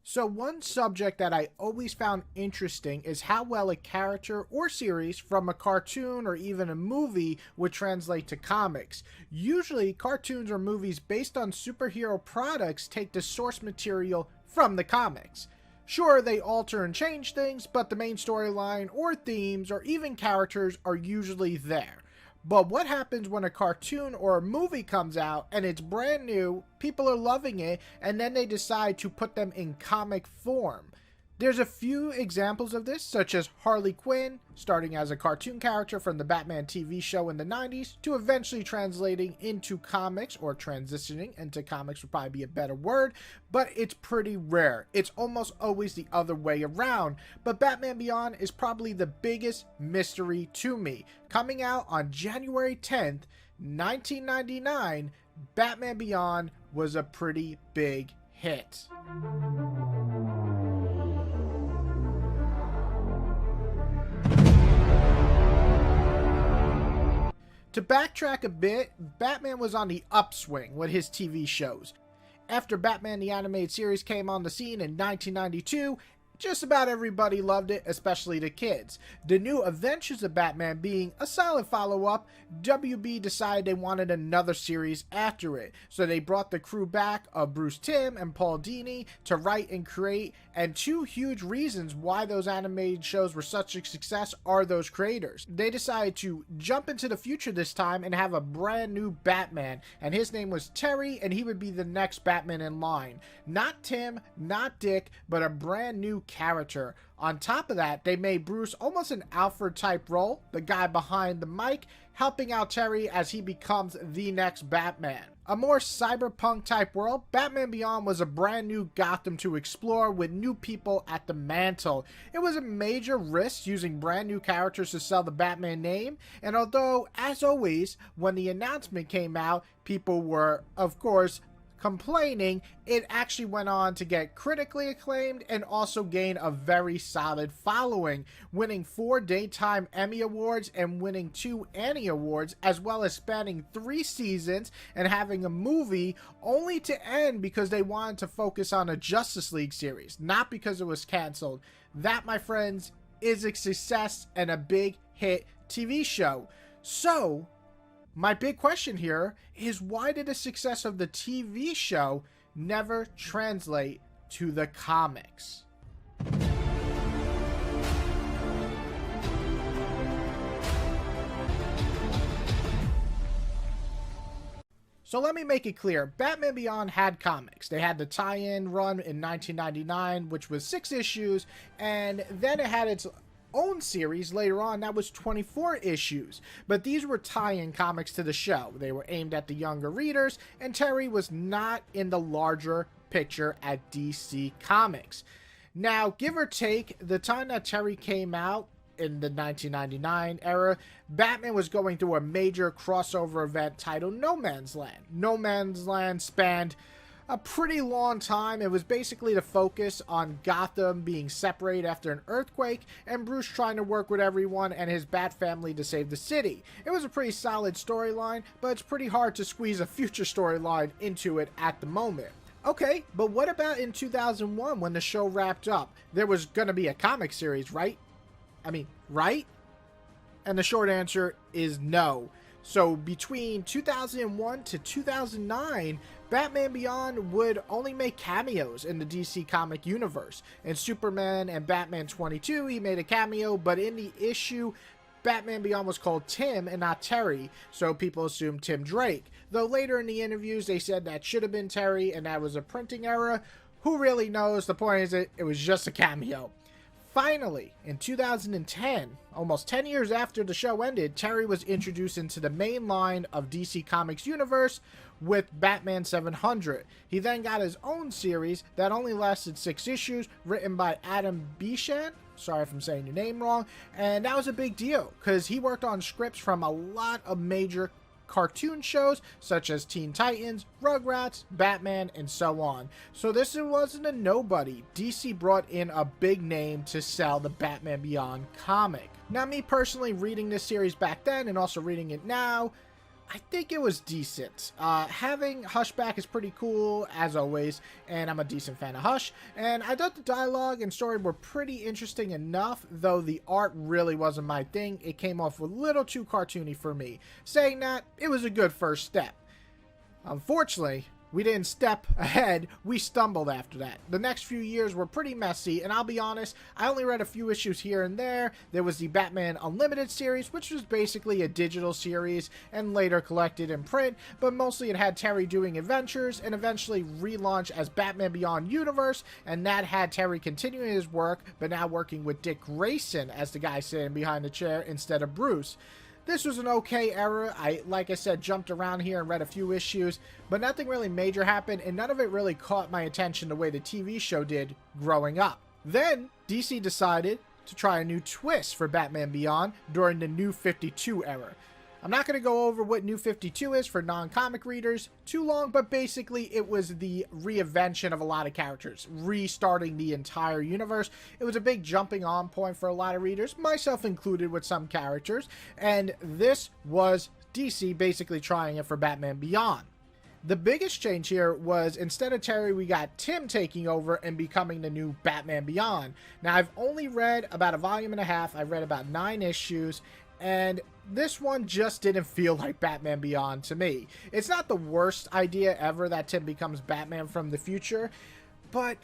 So, one subject that I always found interesting is how well a character or series from a cartoon or even a movie would translate to comics. Usually, cartoons or movies based on superhero products take the source material from the comics. Sure, they alter and change things, but the main storyline or themes or even characters are usually there. But what happens when a cartoon or a movie comes out and it's brand new, people are loving it, and then they decide to put them in comic form? There's a few examples of this, such as Harley Quinn, starting as a cartoon character from the Batman TV show in the 90s, to eventually translating into comics, or transitioning into comics would probably be a better word, but it's pretty rare. It's almost always the other way around, but Batman Beyond is probably the biggest mystery to me. Coming out on January 10th, 1999, Batman Beyond was a pretty big hit. To backtrack a bit, Batman was on the upswing with his TV shows. After Batman the Animated Series came on the scene in 1992, just about everybody loved it, especially the kids. The New Adventures of Batman being a solid follow-up, WB decided they wanted another series after it. So they brought the crew back of Bruce Timm and Paul Dini to write and create, and two huge reasons why those animated shows were such a success are those creators. They decided to jump into the future this time and have a brand new Batman, and his name was Terry, and he would be the next Batman in line. Not Tim, not Dick, but a brand new character. On top of that, they made Bruce almost an Alfred type role, the guy behind the mic, helping out Terry as he becomes the next Batman. A more cyberpunk type world, Batman Beyond was a brand new Gotham to explore with new people at the mantle. It was a major risk using brand new characters to sell the Batman name, and although, as always, when the announcement came out, people were, of course, complaining, it actually went on to get critically acclaimed and also gain a very solid following, winning 4 Daytime Emmy Awards and winning 2 Annie Awards, as well as spanning 3 seasons and having a movie only to end because they wanted to focus on a Justice League series, not because it was canceled. That, my friends, is a success and a big hit TV show. So, my big question here is, why did the success of the TV show never translate to the comics? So let me make it clear, Batman Beyond had comics. They had the tie-in run in 1999, which was 6 issues, and then it had its own series later on that was 24 issues, but these were tie-in comics to the show. They were aimed at the younger readers, and Terry was not in the larger picture at DC Comics. Now, give or take, the time that Terry came out in the 1999 era, Batman was going through a major crossover event titled No Man's Land. No Man's Land spanned a pretty long time. It was basically the focus on Gotham being separated after an earthquake and Bruce trying to work with everyone and his Bat family to save the city. It was a pretty solid storyline, but it's pretty hard to squeeze a future storyline into it at the moment. Okay, but what about in 2001 when the show wrapped up? There was going to be a comic series, right? Right? And the short answer is no. So between 2001 to 2009, Batman Beyond would only make cameos in the DC comic universe. In Superman and Batman 22, he made a cameo, but in the issue, Batman Beyond was called Tim and not Terry, so people assumed Tim Drake. Though later in the interviews, they said that should have been Terry and that was a printing error. Who really knows? The point is it was just a cameo. Finally, in 2010, almost 10 years after the show ended, Terry was introduced into the main line of DC Comics universe with Batman 700. He then got his own series that only lasted 6 issues, written by Adam Bishan. Sorry if I'm saying your name wrong. And that was a big deal because he worked on scripts from a lot of major cartoon shows such as Teen Titans, Rugrats, Batman, and so on. So this wasn't a nobody. DC brought in a big name to sell the Batman Beyond comic. Now, me personally reading this series back then and also reading it now, I think it was decent. Having Hush back is pretty cool, as always, and I'm a decent fan of Hush. And I thought the dialogue and story were pretty interesting enough, though the art really wasn't my thing. It came off a little too cartoony for me. Saying that, it was a good first step. Unfortunately, we didn't step ahead, we stumbled after that. The next few years were pretty messy, and I'll be honest, I only read a few issues here and there. There was the Batman Unlimited series, which was basically a digital series, and later collected in print, but mostly it had Terry doing adventures, and eventually relaunched as Batman Beyond Universe, and that had Terry continuing his work, but now working with Dick Grayson as the guy sitting behind the chair instead of Bruce. This was an okay era. Like I said, jumped around here and read a few issues, but nothing really major happened, and none of it really caught my attention the way the TV show did growing up. Then, DC decided to try a new twist for Batman Beyond during the New 52 era. I'm not going to go over what New 52 is for non-comic readers too long, but basically it was the reinvention of a lot of characters, restarting the entire universe. It was a big jumping on point for a lot of readers, myself included with some characters, and this was DC basically trying it for Batman Beyond. The biggest change here was instead of Terry, we got Tim taking over and becoming the new Batman Beyond. Now, I've only read about a volume and a half. I've read about 9 issues, and this one just didn't feel like Batman Beyond to me. It's not the worst idea ever that Tim becomes Batman from the future, but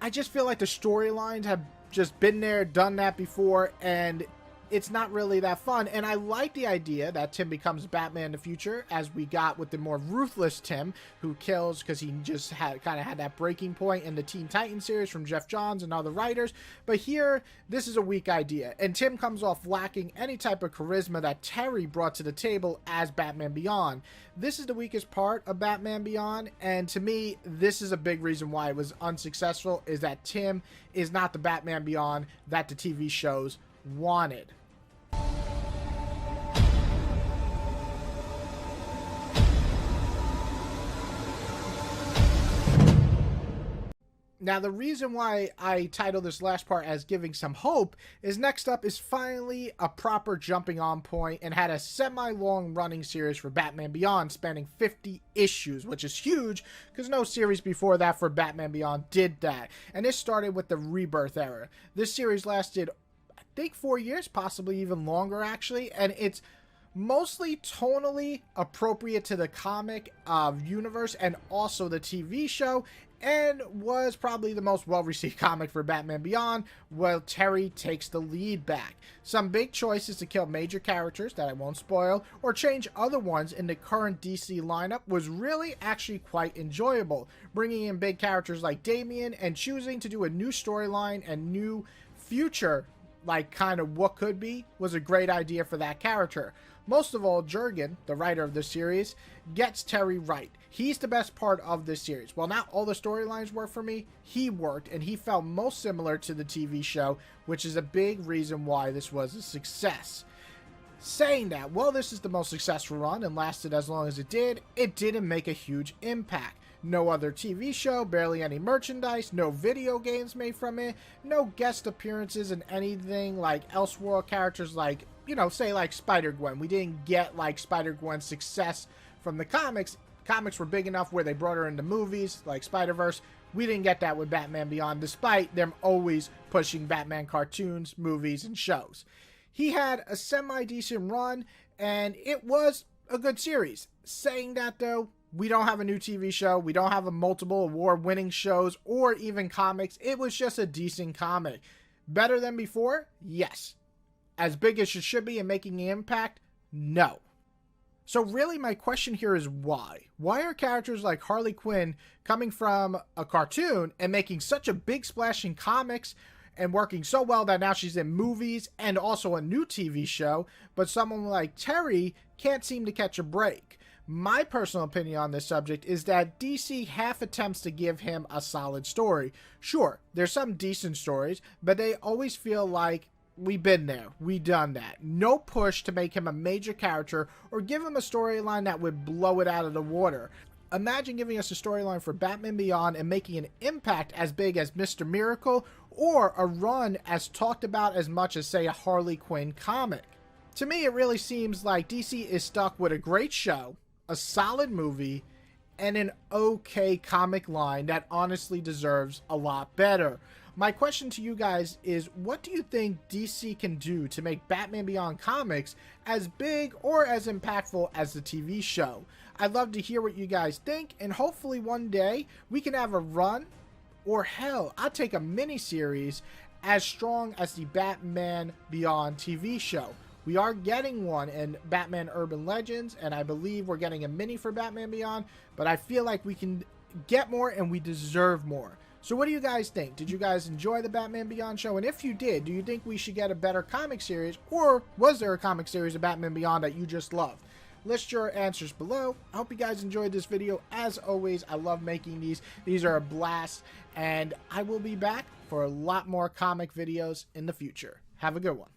I just feel like the storylines have just been there, done that before, and it's not really that fun. And I like the idea that Tim becomes Batman in the future, as we got with the more ruthless Tim, who kills because he just kind of had that breaking point in the Teen Titans series from Jeff Johns and other writers. But here, this is a weak idea, and Tim comes off lacking any type of charisma that Terry brought to the table as Batman Beyond. This is the weakest part of Batman Beyond, and to me, this is a big reason why it was unsuccessful, is that Tim is not the Batman Beyond that the TV shows wanted. Now, the reason why I titled this last part as giving some hope is next up is finally a proper jumping on point and had a semi-long running series for Batman Beyond spanning 50 issues, which is huge because no series before that for Batman Beyond did that. And this started with the Rebirth era. This series lasted, I think, 4 years, possibly even longer actually, and it's mostly tonally appropriate to the comic universe and also the TV show, and was probably the most well-received comic for Batman Beyond, while Terry takes the lead back. Some big choices to kill major characters that I won't spoil, or change other ones in the current DC lineup was really actually quite enjoyable. Bringing in big characters like Damian and choosing to do a new storyline and new future, like kind of what could be, was a great idea for that character. Most of all, Jurgen, the writer of the series, gets Terry right. He's the best part of this series. While not all the storylines work for me, he worked, and he felt most similar to the TV show, which is a big reason why this was a success. Saying that, while this is the most successful run and lasted as long as it didn't make a huge impact. No other TV show, barely any merchandise, no video games made from it, no guest appearances in anything like Elseworld characters like, you know, say like Spider-Gwen. We didn't get like Spider-Gwen's success from the comics. Comics were big enough where they brought her into movies like Spider-Verse. We didn't get that with Batman Beyond, despite them always pushing Batman cartoons, movies, and shows. He had a semi-decent run, and it was a good series. Saying that, though, we don't have a new TV show. We don't have a multiple award-winning shows or even comics. It was just a decent comic. Better than before? Yes. As big as it should be and making an impact? No. So really my question here is why? Why are characters like Harley Quinn coming from a cartoon and making such a big splash in comics and working so well that now she's in movies and also a new TV show, but someone like Terry can't seem to catch a break? My personal opinion on this subject is that DC half attempts to give him a solid story. Sure, there's some decent stories, but they always feel like we've been there, we done that. No push to make him a major character or give him a storyline that would blow it out of the water. Imagine giving us a storyline for Batman Beyond and making an impact as big as Mr. Miracle, or a run as talked about as much as, say, a Harley Quinn comic. To me, it really seems like DC is stuck with a great show, a solid movie, and an okay comic line that honestly deserves a lot better. My question to you guys is, what do you think DC can do to make Batman Beyond comics as big or as impactful as the TV show? I'd love to hear what you guys think, and hopefully one day we can have a run, or hell, I'll take a mini-series as strong as the Batman Beyond TV show. We are getting one in Batman Urban Legends, and I believe we're getting a mini for Batman Beyond, but I feel like we can get more and we deserve more. So what do you guys think? Did you guys enjoy the Batman Beyond show? And if you did, do you think we should get a better comic series, or was there a comic series of Batman Beyond that you just loved? List your answers below. I hope you guys enjoyed this video. As always, I love making these. These are a blast, and I will be back for a lot more comic videos in the future. Have a good one.